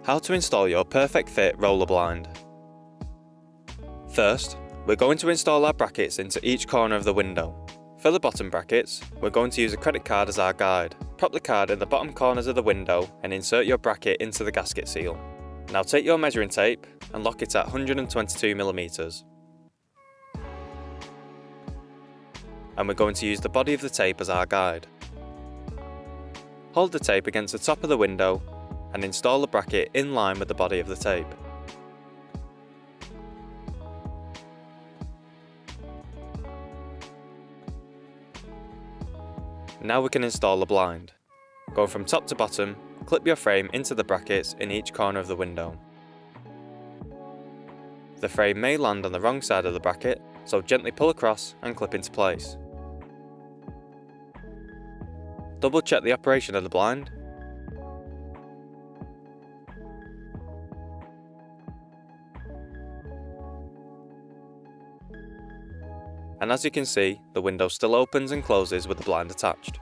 How to install your perfect fit roller blind. First, we're going to install our brackets into each corner of the window. For the bottom brackets, we're going to use a credit card as our guide. Pop the card in the bottom corners of the window and insert your bracket into the gasket seal. Now take your measuring tape and lock it at 122mm. And we're going to use the body of the tape as our guide. Hold the tape against the top of the window and install the bracket in line with the body of the tape. Now we can install the blind. Going from top to bottom, clip your frame into the brackets in each corner of the window. The frame may land on the wrong side of the bracket, so gently pull across and clip into place. Double check the operation of the blind. And as you can see, the window still opens and closes with the blind attached.